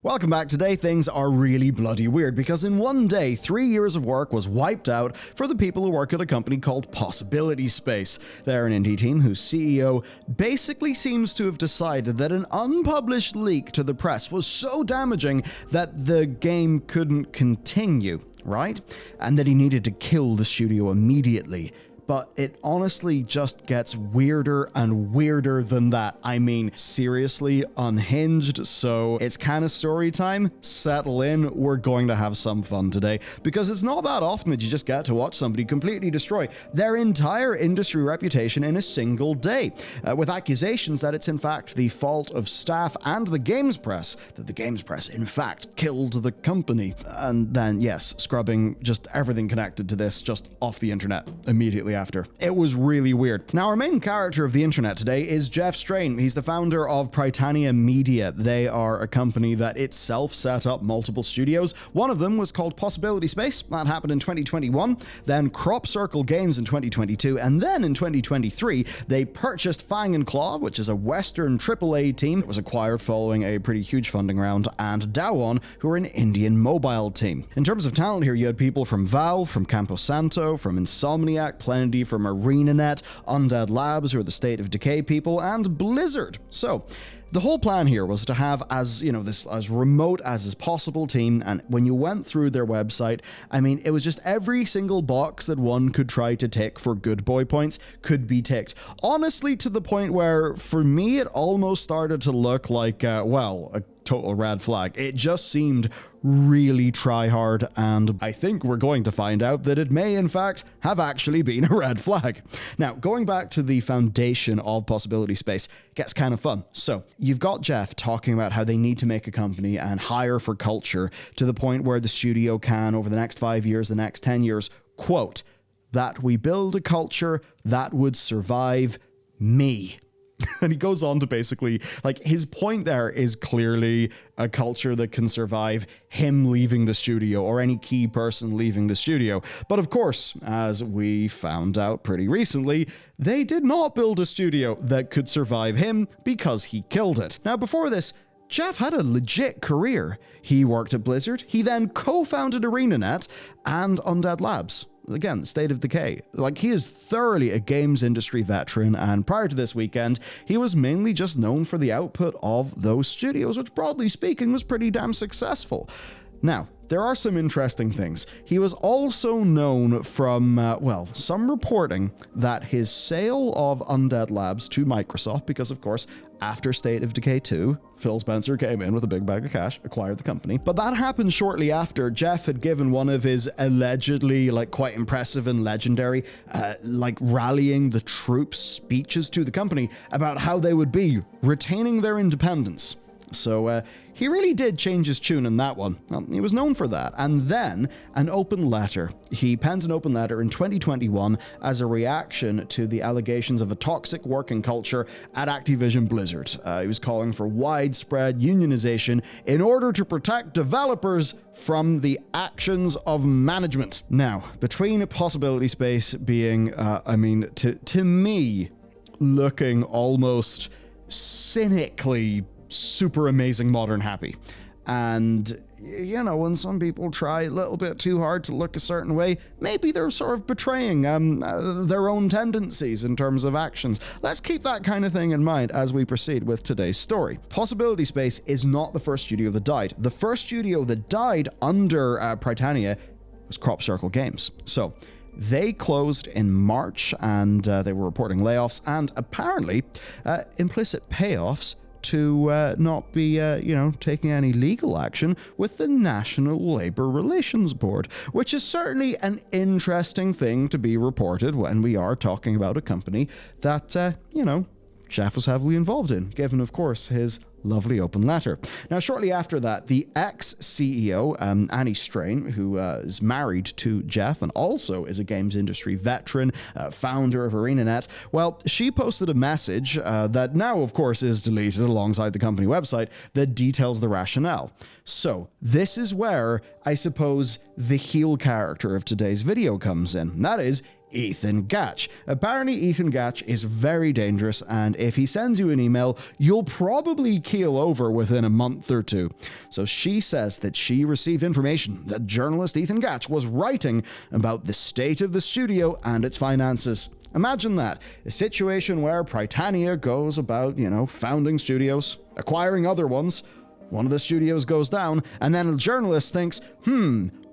Welcome back. Today things are really bloody weird because in one day, 3 years of work was wiped out for the people who work at a company called Possibility Space. They're an indie team whose CEO basically seems to have decided that an unpublished leak to the press was so damaging that the game couldn't continue, right? And that he needed to kill the studio immediately. But it honestly just gets weirder and weirder than that. I mean, seriously unhinged. So it's kind of story time. Settle in. We're going to have some fun today because it's not that often that you just get to watch somebody completely destroy their entire industry reputation in a single day, with accusations that it's in fact the fault of staff and the games press, that the games press in fact killed the company. And then, yes, scrubbing just everything connected to this just off the internet immediately after. It was really weird. Now, our main character of the internet today is Jeff Strain. He's the founder of Britannia Media. They are a company that itself set up multiple studios. One of them was called Possibility Space. That happened in 2021. Then Crop Circle Games in 2022. And then in 2023, they purchased Fang and Claw, which is a Western AAA team. It was acquired following a pretty huge funding round, and Dawon, who are an Indian mobile team. In terms of talent here, you had people from Valve, from Camposanto, from Insomniac, Plenty from ArenaNet, Undead Labs, who are the State of Decay people, and Blizzard. So, the whole plan here was to have this as remote as is possible team, and when you went through their website, I mean, it was just every single box that one could try to tick for good boy points could be ticked. Honestly, to the point where, for me, it almost started to look like, a total red flag. It just seemed really try hard, and I think we're going to find out that it may in fact have actually been a red flag. Now, going back to the foundation of Possibility Space gets kind of fun. So you've got Jeff talking about how they need to make a company and hire for culture to the point where the studio can, over the next 5 years, the next 10 years, quote, that we build a culture that would survive me. And he goes on to basically, his point there is clearly a culture that can survive him leaving the studio or any key person leaving the studio. But of course, as we found out pretty recently, they did not build a studio that could survive him because he killed it. Now, before this, Jeff had a legit career. He worked at Blizzard. He then co-founded ArenaNet and Undead Labs. Again, State of Decay. He is thoroughly a games industry veteran, and prior to this weekend, he was mainly just known for the output of those studios, which broadly speaking was pretty damn successful. Now, there are some interesting things. He was also known from, some reporting that his sale of Undead Labs to Microsoft, because of course, after State of Decay 2, Phil Spencer came in with a big bag of cash, acquired the company. But that happened shortly after Jeff had given one of his allegedly, quite impressive and legendary, rallying the troops speeches to the company about how they would be retaining their independence. So he really did change his tune in that one. He was known for that. And then an open letter. He penned an open letter in 2021 as a reaction to the allegations of a toxic working culture at Activision Blizzard. He was calling for widespread unionization in order to protect developers from the actions of management. Now, between Possibility Space being, to me, looking almost cynically super amazing modern happy. And, when some people try a little bit too hard to look a certain way, maybe they're sort of betraying their own tendencies in terms of actions. Let's keep that kind of thing in mind as we proceed with today's story. Possibility Space is not the first studio that died. The first studio that died under Britannia was Crop Circle Games. So, they closed in March, and they were reporting layoffs and apparently implicit payoffs to not be, taking any legal action with the National Labor Relations Board, which is certainly an interesting thing to be reported when we are talking about a company that, Jeff was heavily involved in, given, of course, his lovely open letter. Now, shortly after that, the ex-CEO, Annie Strain, who is married to Jeff and also is a games industry veteran, founder of ArenaNet, well, she posted a message that now, of course, is deleted alongside the company website that details the rationale. So, this is where, I suppose, the heel character of today's video comes in. And that is, Ethan Gatch. Apparently, Ethan Gatch is very dangerous, and if he sends you an email, you'll probably keel over within a month or two. So she says that she received information that journalist Ethan Gatch was writing about the state of the studio and its finances. Imagine that, a situation where Britannia goes about, founding studios, acquiring other ones, one of the studios goes down, and then a journalist thinks,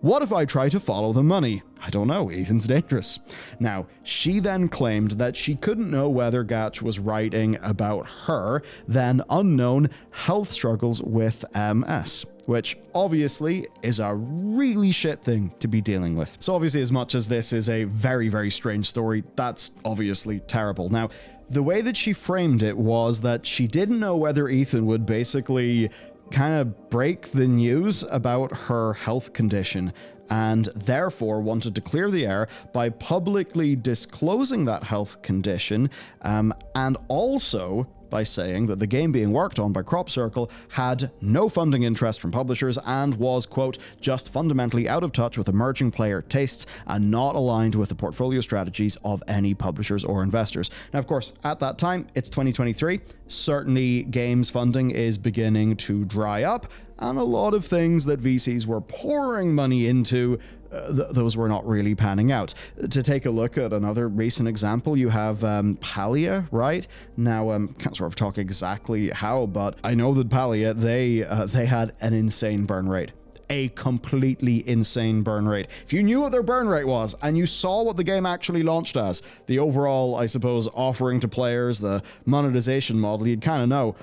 what if I try to follow the money? I don't know, Ethan's dangerous. Now, she then claimed that she couldn't know whether Gatch was writing about her then unknown health struggles with MS, which obviously is a really shit thing to be dealing with. So obviously, as much as this is a very, very strange story, that's obviously terrible. Now, the way that she framed it was that she didn't know whether Ethan would basically kind of break the news about her health condition and therefore wanted to clear the air by publicly disclosing that health condition and also by saying that the game being worked on by Crop Circle had no funding interest from publishers and was, quote, just fundamentally out of touch with emerging player tastes and not aligned with the portfolio strategies of any publishers or investors. Now, of course, at that time, it's 2023. Certainly, games funding is beginning to dry up, and a lot of things that VCs were pouring money into those were not really panning out. To take a look at another recent example, you have Palia, right? Now, can't sort of talk exactly how, but I know that Palia, they had an insane burn rate. A completely insane burn rate. If you knew what their burn rate was and you saw what the game actually launched as, the overall, I suppose, offering to players, the monetization model, you'd kind of know,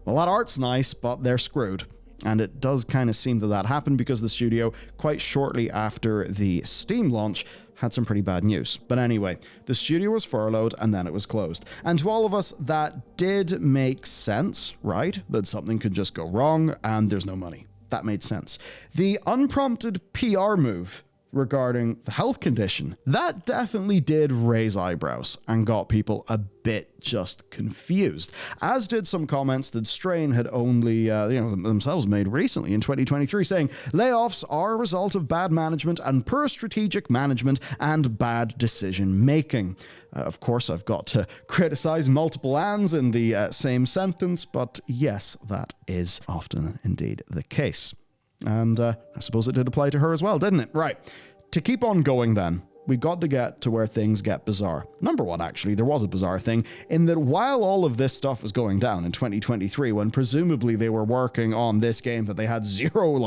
well, that art's nice, but they're screwed. And it does kind of seem that happened because the studio, quite shortly after the Steam launch, had some pretty bad news. But anyway, the studio was furloughed and then it was closed. And to all of us, that did make sense, right? That something could just go wrong and there's no money. That made sense. The unprompted PR move regarding the health condition, that definitely did raise eyebrows and got people a bit just confused, as did some comments that Strain had only themselves made recently in 2023, saying layoffs are a result of bad management and poor strategic management and bad decision making. Of course, I've got to criticize multiple ands in the same sentence, but yes, that is often indeed the case. And I suppose it did apply to her as well, didn't it? Right. To keep on going then, we got to get to where things get bizarre. Number one, actually, there was a bizarre thing in that while all of this stuff was going down in 2023, when presumably they were working on this game that they had zero,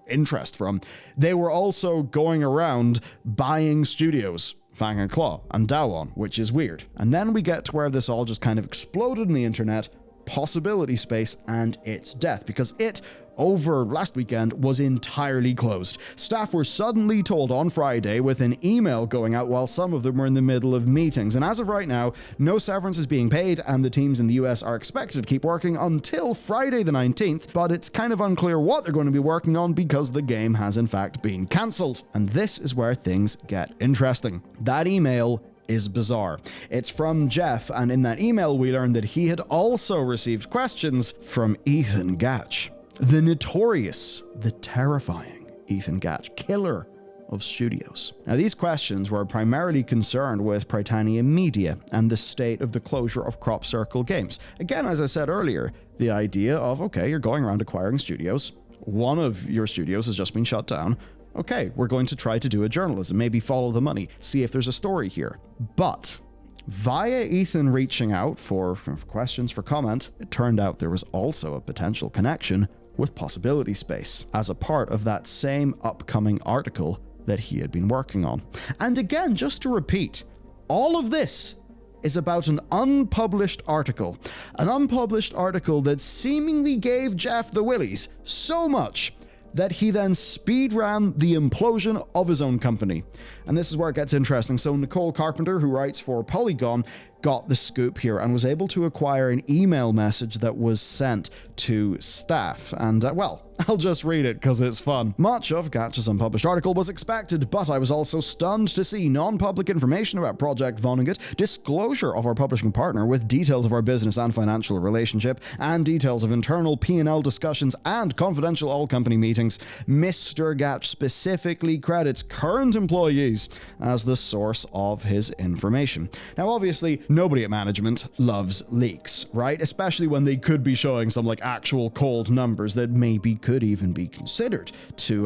interest from, they were also going around buying studios. Fang and Claw and Dawon, which is weird. And then we get to where this all just kind of exploded in the internet, Possibility Space and its death, because it, over last weekend, was entirely closed. Staff were suddenly told on Friday with an email going out while some of them were in the middle of meetings. And as of right now, no severance is being paid and the teams in the US are expected to keep working until Friday the 19th, but it's kind of unclear what they're going to be working on because the game has in fact been cancelled. And this is where things get interesting. That email is bizarre. It's from Jeff, and in that email we learned that he had also received questions from Ethan Gatch. The notorious, the terrifying Ethan Gatch, killer of studios. Now, these questions were primarily concerned with Britannia Media and the state of the closure of Crop Circle games. Again, as I said earlier, the idea of, okay, you're going around acquiring studios. One of your studios has just been shut down. Okay, we're going to try to do a journalism, maybe follow the money, see if there's a story here. But via Ethan reaching out for questions, for comment, it turned out there was also a potential connection with Possibility Space as a part of that same upcoming article that he had been working on. And again, just to repeat, all of this is about an unpublished article that seemingly gave Jeff the willies so much that he then speed ran the implosion of his own company. And this is where it gets interesting. So Nicole Carpenter, who writes for Polygon, got the scoop here and was able to acquire an email message that was sent to staff. And, well, I'll just read it because it's fun. Much of Gatch's unpublished article was expected, but I was also stunned to see non-public information about Project Vonnegut, disclosure of our publishing partner with details of our business and financial relationship, and details of internal P&L discussions and confidential all-company meetings. Mr. Gatch specifically credits current employees as the source of his information. Now, obviously, nobody at management loves leaks, right? Especially when they could be showing some, actual cold numbers that maybe could even be considered to,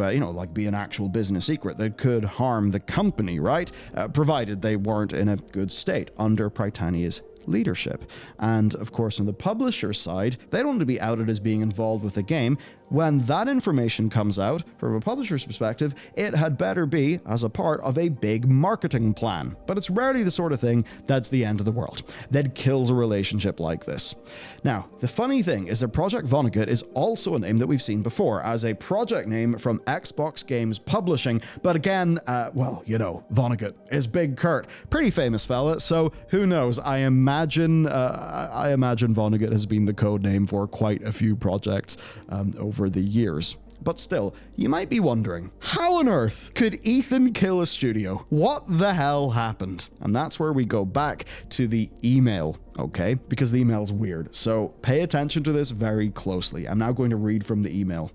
be an actual business secret that could harm the company, right? Provided they weren't in a good state under Prytanea's leadership. And of course, on the publisher side, they don't want to be outed as being involved with the game. When that information comes out, from a publisher's perspective, it had better be as a part of a big marketing plan. But it's rarely the sort of thing that's the end of the world, that kills a relationship like this. Now, the funny thing is that Project Vonnegut is also a name that we've seen before as a project name from Xbox Games Publishing. But again, Vonnegut is Big Kurt. Pretty famous fella, so who knows? I imagine Vonnegut has been the code name for quite a few projects over the years. But still, you might be wondering, how on earth could Ethan kill a studio? What the hell happened? And that's where we go back to the email, okay? Because the email's weird, so pay attention to this very closely. I'm now going to read from the email.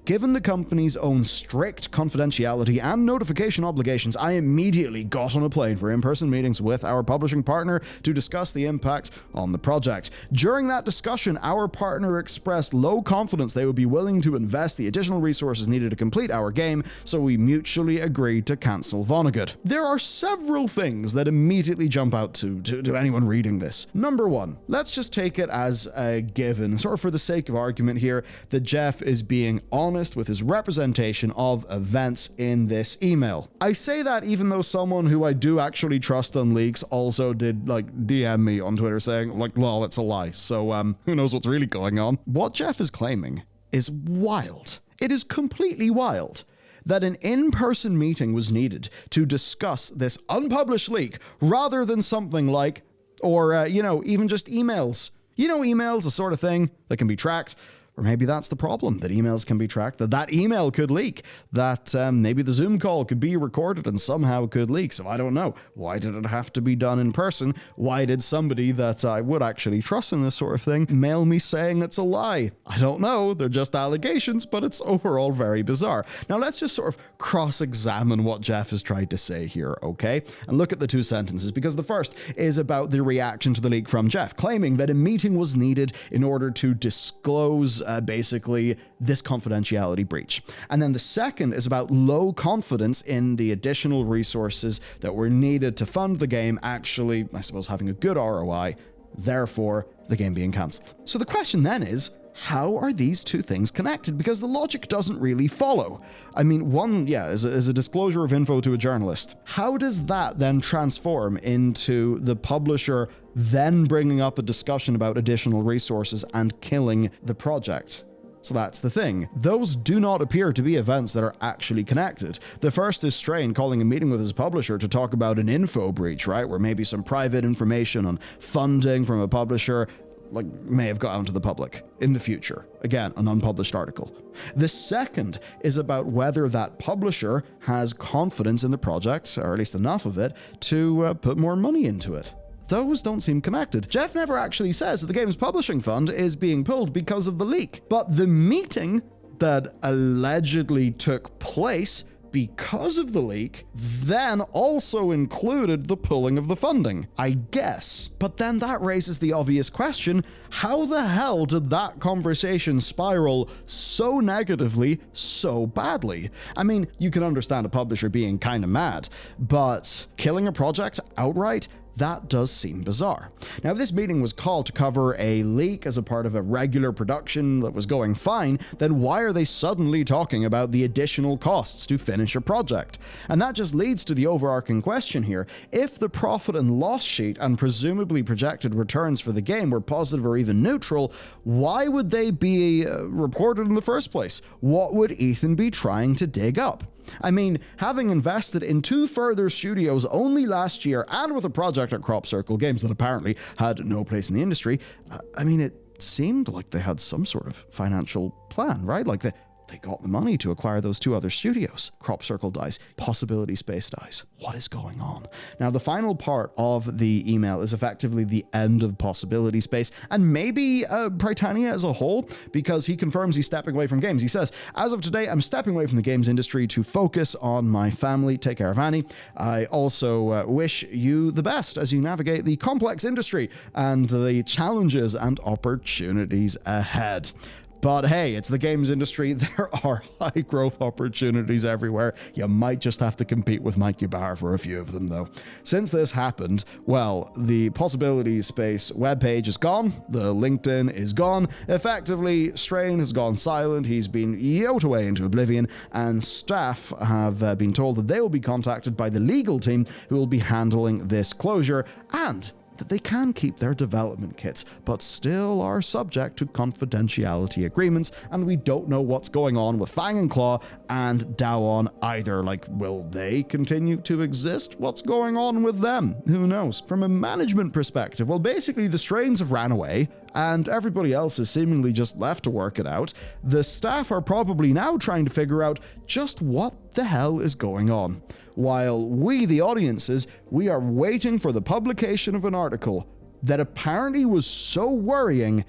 Given the company's own strict confidentiality and notification obligations, I immediately got on a plane for in-person meetings with our publishing partner to discuss the impact on the project. During that discussion, our partner expressed low confidence they would be willing to invest the additional resources needed to complete our game, so we mutually agreed to cancel Vonnegut. There are several things that immediately jump out to anyone reading this. Number one, let's just take it as a given, sort of for the sake of argument here, that Jeff is being honest with his representation of events in this email. I say that even though someone who I do actually trust on leaks also did DM me on Twitter saying lol, it's a lie. So who knows what's really going on. What Jeff is claiming is wild. It is completely wild that an in-person meeting was needed to discuss this unpublished leak rather than something even just emails. Emails, the sort of thing that can be tracked. Or maybe that's the problem, that emails can be tracked, that email could leak, that maybe the Zoom call could be recorded and somehow could leak. So I don't know. Why did it have to be done in person? Why did somebody that I would actually trust in this sort of thing mail me saying it's a lie? I don't know. They're just allegations, but it's overall very bizarre. Now let's just sort of cross-examine what Jeff has tried to say here, okay? And look at the two sentences, because the first is about the reaction to the leak from Jeff, claiming that a meeting was needed in order to disclose basically this confidentiality breach. And then the second is about low confidence in the additional resources that were needed to fund the game actually, I suppose, having a good ROI, therefore the game being cancelled. So the question then is, how are these two things connected? Because the logic doesn't really follow. I mean, one, is a disclosure of info to a journalist. How does that then transform into the publisher then bringing up a discussion about additional resources and killing the project? So that's the thing. Those do not appear to be events that are actually connected. The first is Strain calling a meeting with his publisher to talk about an info breach, right? Where maybe some private information on funding from a publisher may have got out to the public in the future. Again, an unpublished article. The second is about whether that publisher has confidence in the project, or at least enough of it, to put more money into it. Those don't seem connected. Jeff never actually says that the game's publishing fund is being pulled because of the leak. But the meeting that allegedly took place because of the leak then also included the pulling of the funding, I guess. But then that raises the obvious question, how the hell did that conversation spiral so negatively, so badly? I mean, you can understand a publisher being kind of mad, but killing a project outright? That does seem bizarre. Now, if this meeting was called to cover a leak as a part of a regular production that was going fine, then why are they suddenly talking about the additional costs to finish a project? And that just leads to the overarching question here. If the profit and loss sheet and presumably projected returns for the game were positive or even neutral, why would they be reported in the first place? What would Ethan be trying to dig up? I mean, having invested in 2 further studios only last year and with a project at Crop Circle Games that apparently had no place in the industry, I mean, it seemed like they had some sort of financial plan, right? Like they got the money to acquire those 2 other studios. Crop Circle dies. Possibility Space dies. What is going on? Now, the final part of the email is effectively the end of Possibility Space, and maybe Britannia as a whole, because he confirms he's stepping away from games. He says, as of today, I'm stepping away from the games industry to focus on my family. Take care of Annie. I also wish you the best as you navigate the complex industry and the challenges and opportunities ahead. But hey, it's the games industry. There are high growth opportunities everywhere. You might just have to compete with Mike Ybarra for a few of them, though. Since this happened, well, the Possibility Space webpage is gone. The LinkedIn is gone. Effectively, Strain has gone silent. He's been yoked away into oblivion, and staff have been told that they will be contacted by the legal team who will be handling this closure, and that they can keep their development kits, but still are subject to confidentiality agreements, and we don't know what's going on with Fang and Claw and Dawon either. Like, will they continue to exist? What's going on with them? Who knows? From a management perspective, well, basically the Strains have ran away, and everybody else is seemingly just left to work it out. The staff are probably now trying to figure out just what the hell is going on, while we, the audiences, we are waiting for the publication of an article that apparently was so worrying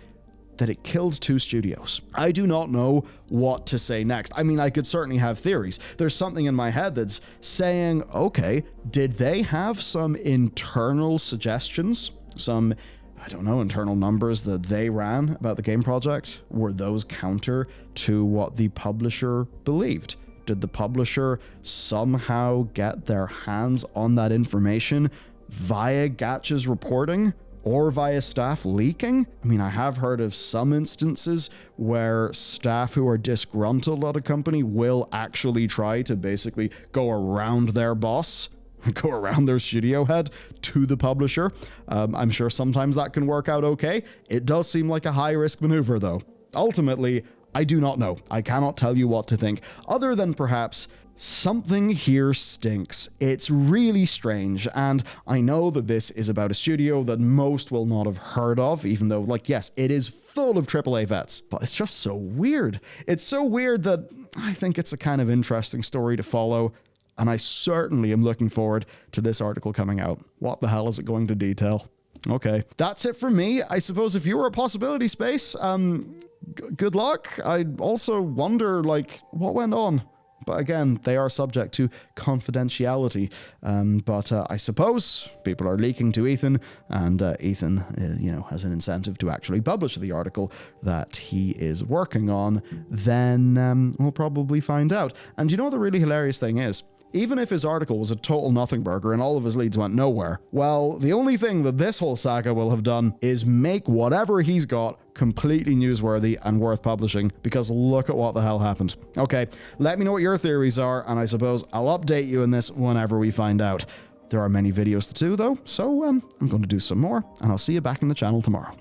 that it killed 2 studios. I do not know what to say next. I mean, I could certainly have theories. There's something in my head that's saying, okay, did they have some internal suggestions? Some, I don't know, internal numbers that they ran about the game project? Were those counter to what the publisher believed? Did the publisher somehow get their hands on that information via Gatch's reporting or via staff leaking? I mean, I have heard of some instances where staff who are disgruntled at a company will actually try to basically go around their boss, go around their studio head to the publisher. I'm sure sometimes that can work out okay. It does seem like a high-risk maneuver, though. Ultimately, I do not know. I cannot tell you what to think, other than perhaps something here stinks. It's really strange, and I know that this is about a studio that most will not have heard of, even though, like, yes, it is full of AAA vets, but it's just so weird. It's so weird that I think it's a kind of interesting story to follow, and I certainly am looking forward to this article coming out. What the hell is it going to detail? Okay, that's it from me. I suppose if you were a Possibility Space, good luck. I also wonder, like, what went on? But again, they are subject to confidentiality. But I suppose people are leaking to Ethan, and Ethan, has an incentive to actually publish the article that he is working on. Then we'll probably find out. And you know what the really hilarious thing is? Even if his article was a total nothing burger and all of his leads went nowhere, well, the only thing that this whole saga will have done is make whatever he's got completely newsworthy and worth publishing, because look at what the hell happened. Okay, let me know what your theories are, and I suppose I'll update you in this whenever we find out. There are many videos to do, though, so I'm going to do some more, and I'll see you back in the channel tomorrow.